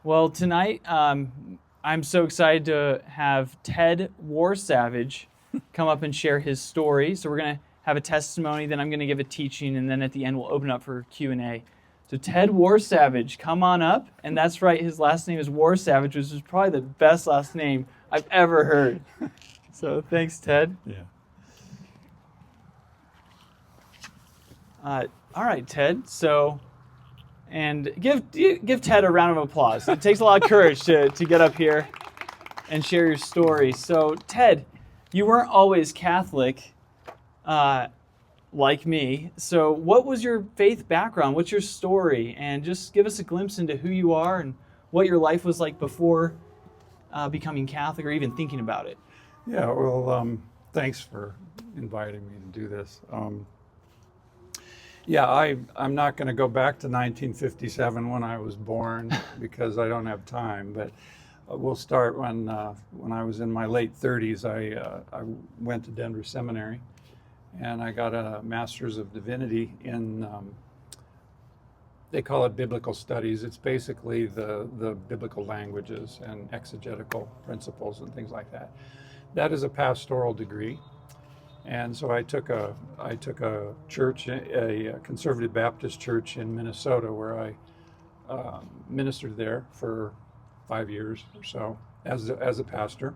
Well, tonight I'm so excited to have Ted Warsavage come up and share his story. So we're going to have a testimony, then I'm going to give a teaching, and then at the end we'll open up for Q&A. So Ted Warsavage, come on up. And that's right, his last name is Warsavage, which is probably the best last name I've ever heard. So thanks, Ted. Yeah. All right, Ted. And give Ted a round of applause. It takes a lot of courage to get up here and share your story. So, Ted, you weren't always Catholic like me. So, what was your faith background? What's your story? And just give us a glimpse into who you are and what your life was like before becoming Catholic or even thinking about it. Yeah, well, thanks for inviting me to do this. I'm not going to go back to 1957 when I was born because I don't have time, but we'll start when I was in my late 30s. I went to Denver Seminary, and I got a Master's of Divinity in, they call it Biblical Studies. It's basically the biblical languages and exegetical principles and things like that. That is a pastoral degree. And so I took a church, a conservative Baptist church in Minnesota, where I ministered there for 5 years or so as a pastor.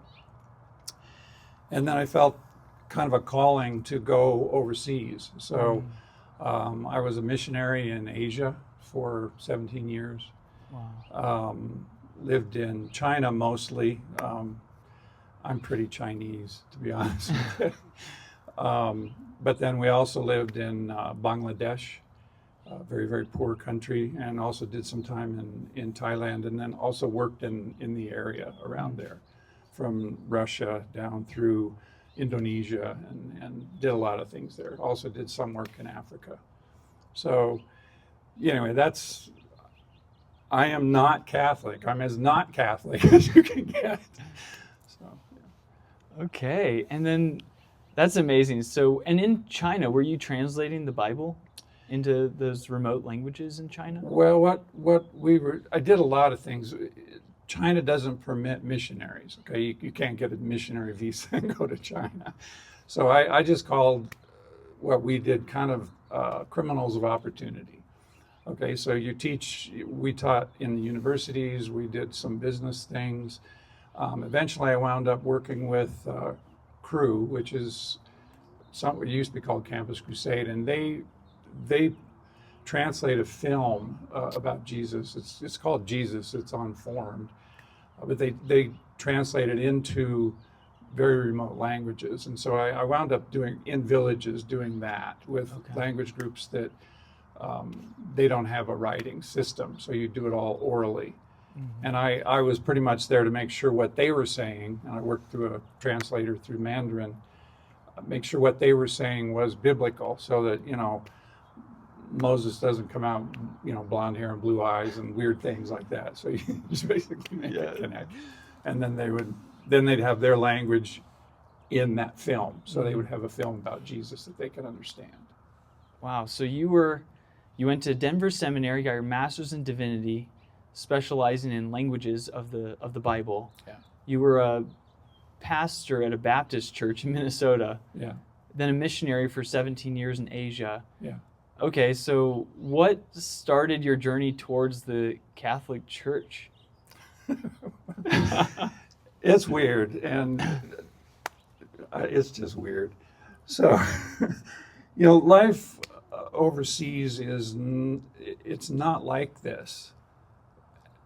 And then I felt kind of a calling to go overseas. So I was a missionary in Asia for 17 years. Wow. Lived in China mostly. I'm pretty Chinese, to be honest with you. But then we also lived in Bangladesh, a very, very poor country, and also did some time in Thailand, and then also worked in the area around there, from Russia down through Indonesia, and did a lot of things there. Also did some work in Africa. So anyway, I am not Catholic. I'm as not Catholic as you can get. So, yeah. Okay. And then that's amazing. So, and in China, were you translating the Bible into those remote languages in China? Well, I did a lot of things. China doesn't permit missionaries. Okay, you can't get a missionary visa and go to China. So I just called what we did kind of criminals of opportunity. Okay, so we taught in the universities, we did some business things. Eventually I wound up working with Crew, which is what used to be called Campus Crusade, and they translate a film about Jesus. It's called Jesus. It's unformed, but they translate it into very remote languages, and so I wound up doing in villages doing that with language groups that they don't have a writing system, so you do it all orally. Mm-hmm. And I was pretty much there to make sure what they were saying, and I worked through a translator through Mandarin, make sure what they were saying was biblical, so that, Moses doesn't come out, blonde hair and blue eyes and weird things like that. So you just basically make it connect. And then they'd have their language in that film. So they would have a film about Jesus that they could understand. Wow. So you went to Denver Seminary, got your master's in divinity, specializing in languages of the Bible. Yeah. You were a pastor at a Baptist church in Minnesota. Yeah. Then a missionary for 17 years in Asia. Yeah. Okay, so what started your journey towards the Catholic Church? It's weird, and it's just weird. So, life overseas it's not like this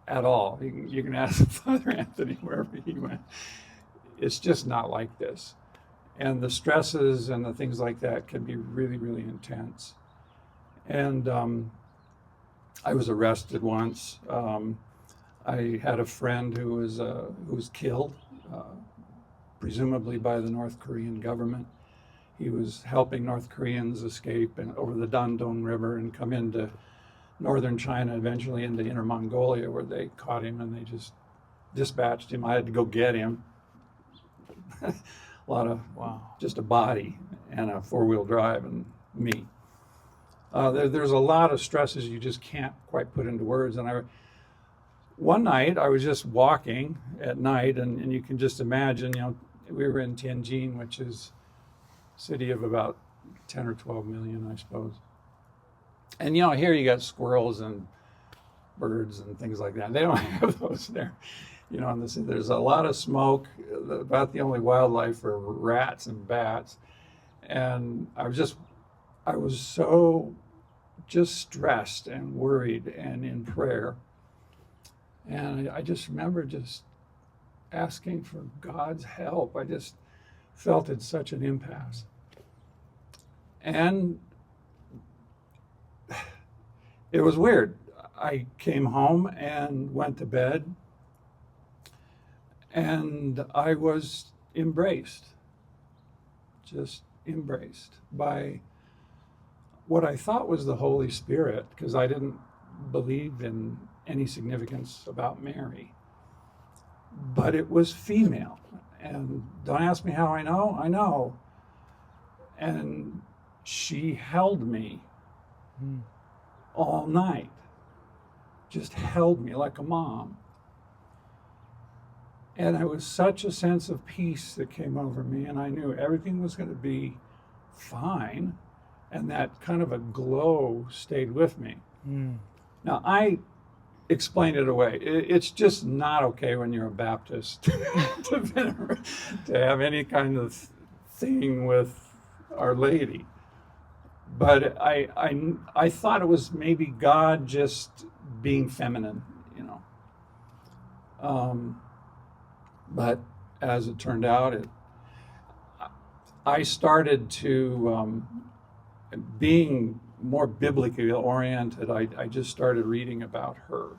at all. You can ask Father Anthony wherever he went. It's just not like this. And the stresses and the things like that can be really, really intense. And I was arrested once. I had a friend who was killed, presumably by the North Korean government. He was helping North Koreans escape over the Dandong River and come into northern China, eventually into Inner Mongolia, where they caught him and they just dispatched him. I had to go get him. A lot of, just a body and a four-wheel drive and me. There's a lot of stresses you just can't quite put into words. And one night I was just walking at night, and you can just imagine, we were in Tianjin, which is a city of about 10 or 12 million, I suppose. And here you got squirrels and birds and things like that. They don't have those there. There's a lot of smoke. About the only wildlife are rats and bats. And I was so just stressed and worried and in prayer. And I just remember just asking for God's help. I just felt it's such an impasse. And it was weird. I came home and went to bed, and I was embraced, just embraced by what I thought was the Holy Spirit, because I didn't believe in any significance about Mary. But it was female. And don't ask me how I know. And she held me all night, just held me like a mom. And it was such a sense of peace that came over me, and I knew everything was going to be fine, and that kind of a glow stayed with me. Now, I explained it away. It's just not okay when you're a Baptist to have any kind of thing with Our Lady. But I thought it was maybe God just being feminine, but as it turned out, I started to, being more biblically oriented, I just started reading about her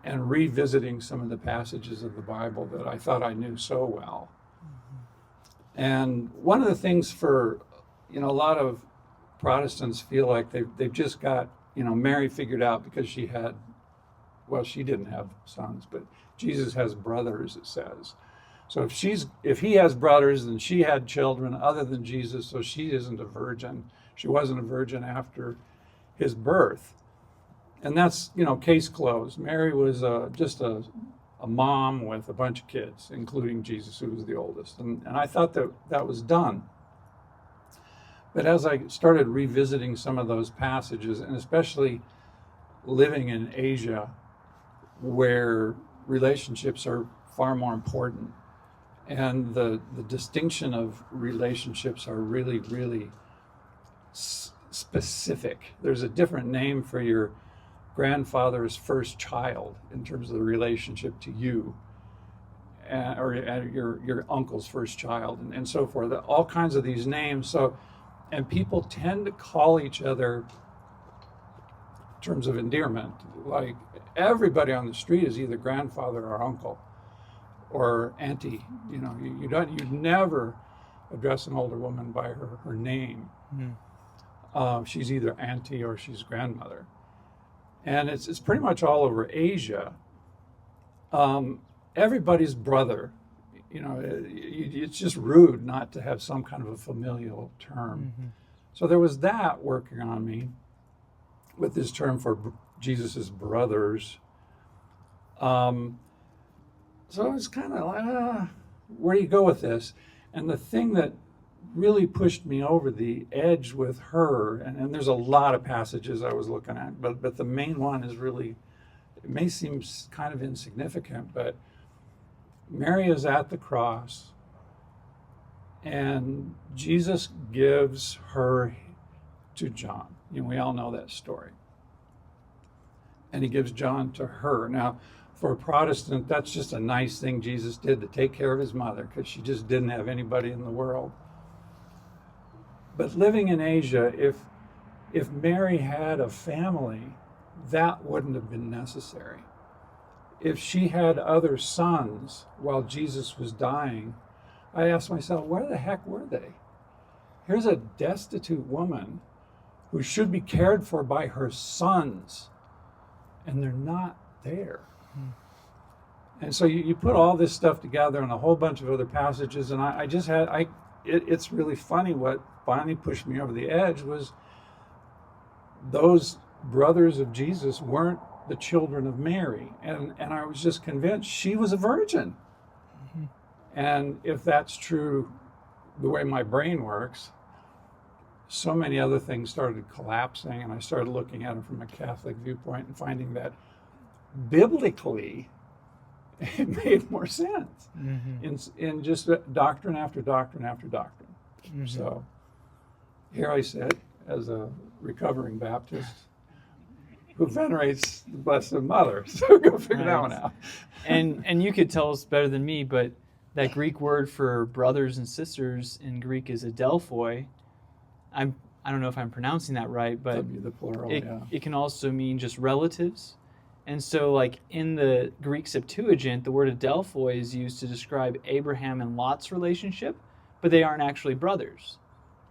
and revisiting some of the passages of the Bible that I thought I knew so well. And one of the things for, a lot of Protestants feel like they've just got, Mary figured out because she didn't have sons, but Jesus has brothers, it says. So if he has brothers, then she had children other than Jesus, so she isn't a virgin. She wasn't a virgin after his birth. And that's, case closed. Mary was just a mom with a bunch of kids, including Jesus, who was the oldest. And I thought that was done. But as I started revisiting some of those passages, and especially living in Asia, where relationships are far more important, and the distinction of relationships are really, really specific. There's a different name for your grandfather's first child in terms of the relationship to you, or your uncle's first child, and so forth. All kinds of these names. And people tend to call each other in terms of endearment. Like everybody on the street is either grandfather or uncle or auntie. You'd never address an older woman by her name. She's either auntie or she's grandmother. And it's pretty much all over Asia. Everybody's brother. It's just rude not to have some kind of a familial term. So there was that working on me with this term for Jesus's brothers. So it was kind of like, where do you go with this? And the thing that really pushed me over the edge with her, and there's a lot of passages I was looking at, but the main one is really, it may seem kind of insignificant, but Mary is at the cross, and Jesus gives her to John. We all know that story. And he gives John to her. Now, for a Protestant, that's just a nice thing Jesus did to take care of his mother, because she just didn't have anybody in the world. But living in Asia, if Mary had a family, that wouldn't have been necessary. If she had other sons while Jesus was dying, I asked myself, where the heck were they? Here's a destitute woman who should be cared for by her sons, and they're not there. And so you put all this stuff together and a whole bunch of other passages, and it's really funny. What finally pushed me over the edge was those brothers of Jesus weren't the children of Mary. And I was just convinced she was a virgin. Mm-hmm. And if that's true, the way my brain works, so many other things started collapsing, and I started looking at it from a Catholic viewpoint and finding that biblically it made more sense in just doctrine after doctrine after doctrine. So here I sit as a recovering Baptist who venerates the Blessed Mother. So go figure that one out. And you could tell us better than me, but that Greek word for brothers and sisters in Greek is adelphoi. I don't know if I'm pronouncing that right, but That'd be the plural, it can also mean just relatives. And so, like, in the Greek Septuagint, the word adelphoi is used to describe Abraham and Lot's relationship, but they aren't actually brothers.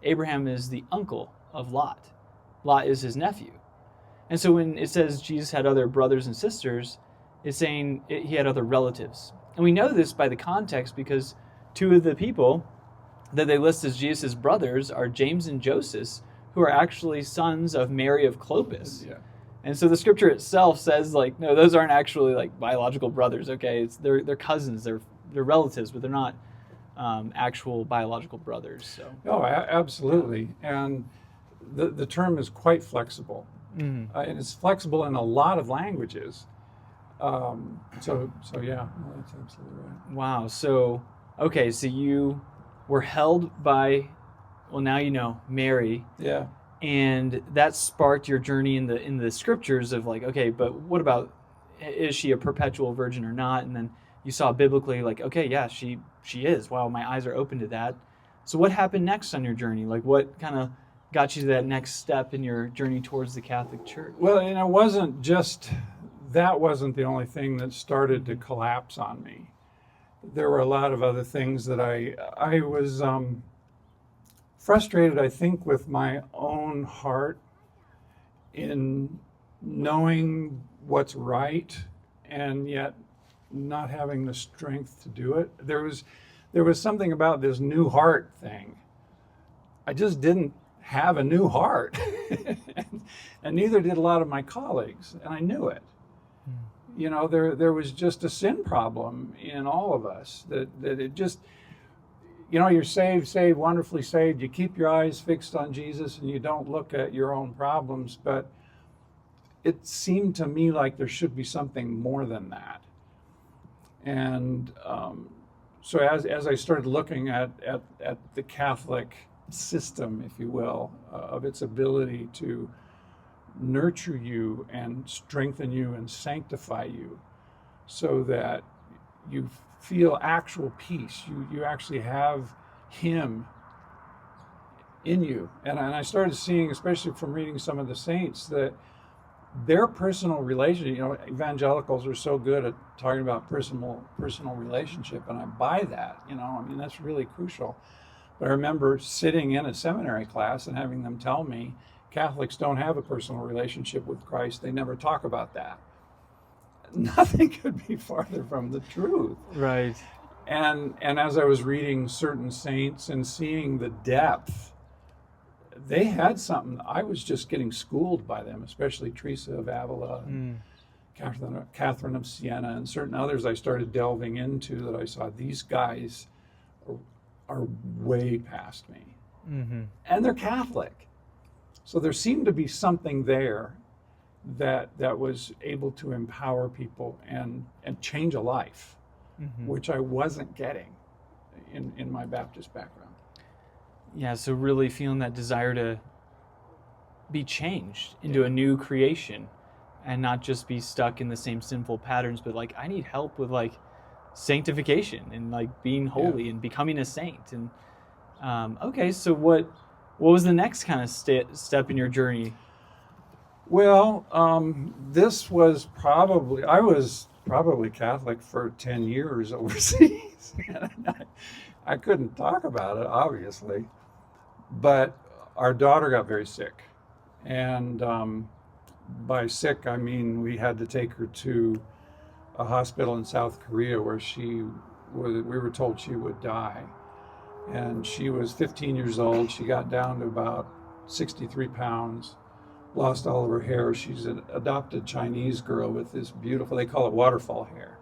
Abraham is the uncle of Lot. Lot is his nephew. And so when it says Jesus had other brothers and sisters, it's saying he had other relatives. And we know this by the context because two of the people that they list as Jesus' brothers are James and Joseph, who are actually sons of Mary of Clopas. Yeah. And so the scripture itself says, like, no, those aren't actually like biological brothers. Okay, they're cousins, they're relatives, but they're not actual biological brothers. So. Oh, absolutely. And the term is quite flexible, and it's flexible in a lot of languages. So yeah, that's absolutely right. Wow. So okay, so you were held by, well, now you know, Mary. Yeah. And that sparked your journey in the scriptures of like, okay, but what about, is she a perpetual virgin or not? And then you saw biblically like, okay, yeah, she is. Wow, my eyes are open to that. So what happened next on your journey? Like, what kind of got you to that next step in your journey towards the Catholic Church? Well, and that wasn't the only thing that started to collapse on me. There were a lot of other things that I was frustrated, I think, with my own heart in knowing what's right and yet not having the strength to do it. There was something about this new heart thing. I just didn't have a new heart, and neither did a lot of my colleagues, and I knew it. You know, there was just a sin problem in all of us that it just, you know, you're saved, wonderfully saved. You keep your eyes fixed on Jesus and you don't look at your own problems. But it seemed to me like there should be something more than that. And so as I started looking at the Catholic system, if you will, of its ability to nurture you and strengthen you and sanctify you so that you feel actual peace. You actually have Him in you. And I started seeing, especially from reading some of the saints, that their personal relationship, you know, evangelicals are so good at talking about personal relationship, and I buy that, you know, I mean, that's really crucial. But I remember sitting in a seminary class and having them tell me Catholics don't have a personal relationship with Christ. They never talk about that. Nothing could be farther from the truth. Right. And as I was reading certain saints and seeing the depth, they had something. I was just getting schooled by them, especially Teresa of Avila, and Catherine of Siena, and certain others I started delving into that I saw these guys are way past me. And they're Catholic. So there seemed to be something there that was able to empower people and change a life, which I wasn't getting in my Baptist background. Yeah, so really feeling that desire to be changed into a new creation and not just be stuck in the same sinful patterns, but like, I need help with like sanctification and like being holy and becoming a saint. And okay, so what was the next kind of step in your journey? Well, this was I was probably Catholic for 10 years overseas. I couldn't talk about it, obviously, but our daughter got very sick. And by sick, I mean we had to take her to a hospital in South Korea where we were told she would die. And she was 15 years old. She got down to about 63 pounds, lost all of her hair. She's an adopted Chinese girl with this beautiful, they call it waterfall hair.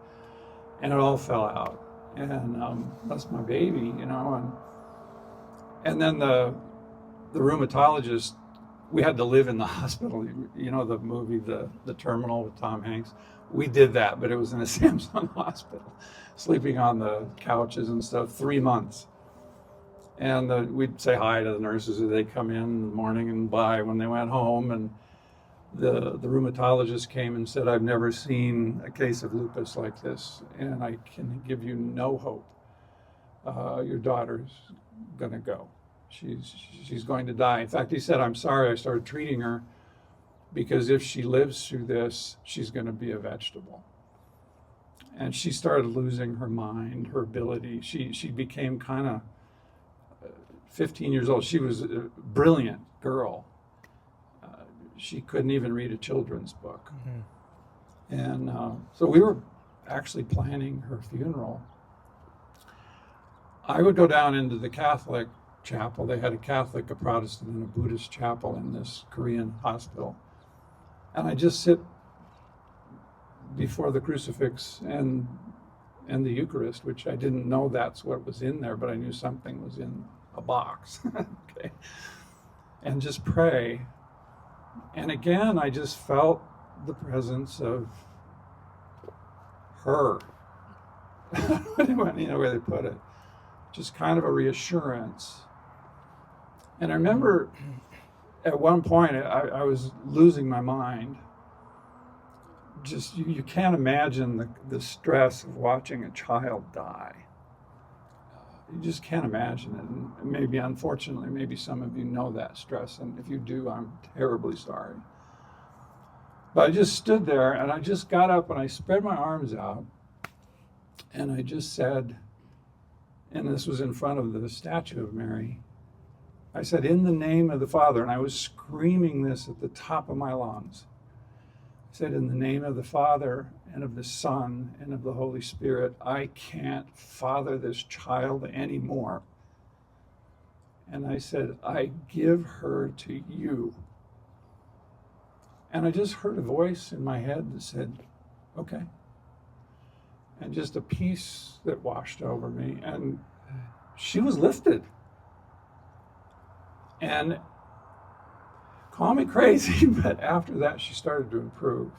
And it all fell out. And that's my baby, you know. And then the rheumatologist, we had to live in the hospital. You know the movie, The Terminal with Tom Hanks? We did that, but it was in a Samsung hospital, sleeping on the couches and stuff, 3 months. And we'd say hi to the nurses as they'd come in the morning and bye when they went home. And the rheumatologist came and said, I've never seen a case of lupus like this, and I can give you no hope. Your daughter's going to go. She's going to die. In fact, he said, I'm sorry I started treating her, because if she lives through this, she's going to be a vegetable. And she started losing her mind, her ability. She became kind of 15 years old. She was a brilliant girl. She couldn't even read a children's book. Mm-hmm. And so we were actually planning her funeral. I would go down into the Catholic chapel. They had a Catholic, a Protestant, and a Buddhist chapel in this Korean hospital. And I just sit before the crucifix and the Eucharist, which I didn't know that's what was in there, but I knew something was in a box. Okay. And just pray. And again, I just felt the presence of her. You know where they put it. Just kind of a reassurance. And I remember at one point I was losing my mind. Just you can't imagine the stress of watching a child die. You just can't imagine it. And maybe, unfortunately, maybe some of you know that stress. And if you do, I'm terribly sorry. But I just stood there, and I just got up and I spread my arms out. And I just said, and this was in front of the statue of Mary, I said, in the name of the Father, and I was screaming this at the top of my lungs. I said, in the name of the Father and of the Son and of the Holy Spirit, I can't father this child anymore. And I said, I give her to you. And I just heard a voice in my head that said, okay. And just a peace that washed over me. And she was lifted. And call me crazy, but after that, she started to improve.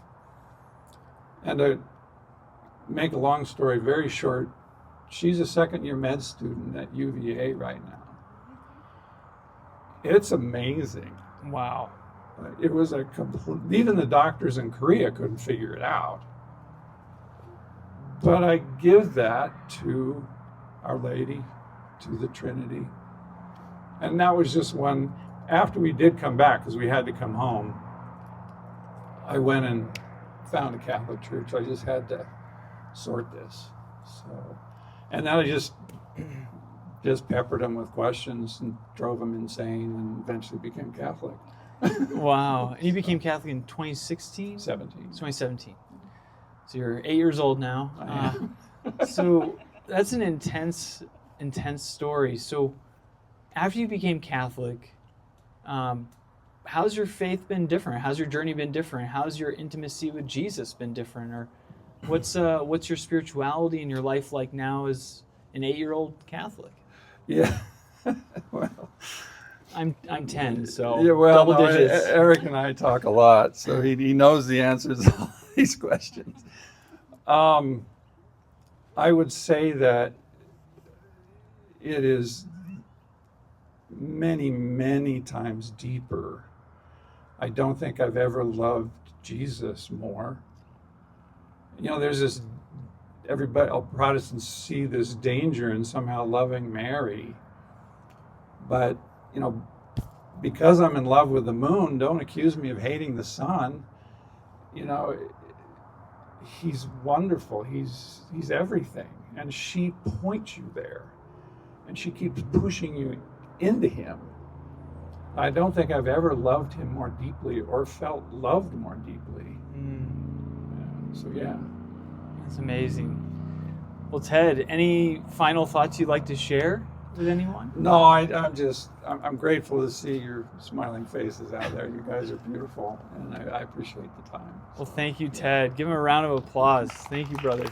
And to make a long story very short, she's a second-year med student at UVA right now. It's amazing. Wow. It was a complete, even the doctors in Korea couldn't figure it out. But I give that to Our Lady, to the Trinity. And that was just one. After we did come back, because we had to come home, I went and found a Catholic church. I just had to sort this. So, and then I just peppered them with questions and drove them insane, and eventually became Catholic. Wow. And you became Catholic in 2016? 2017. So you're 8 years old now. So that's an intense story. So after you became Catholic, how's your faith been different? How's your journey been different? How's your intimacy with Jesus been different? Or what's your spirituality in your life like now as an 8-year-old Catholic? Yeah. Well, I'm 10, so yeah, well, double digits. Eric and I talk a lot, so he knows the answers to all these questions. I would say that it is many, many times deeper. I don't think I've ever loved Jesus more. You know, there's this, everybody, all Protestants see this danger in somehow loving Mary. But, you know, because I'm in love with the moon, don't accuse me of hating the sun. You know, he's wonderful. He's everything. And she points you there. And she keeps pushing you into him. I don't think I've ever loved him more deeply or felt loved more deeply. So yeah. That's amazing. Well, Ted, any final thoughts you'd like to share with anyone? No, I'm grateful to see your smiling faces out there. You guys are beautiful, and I appreciate the time. Well, thank you, Ted. Give him a round of applause. Thank you, brother.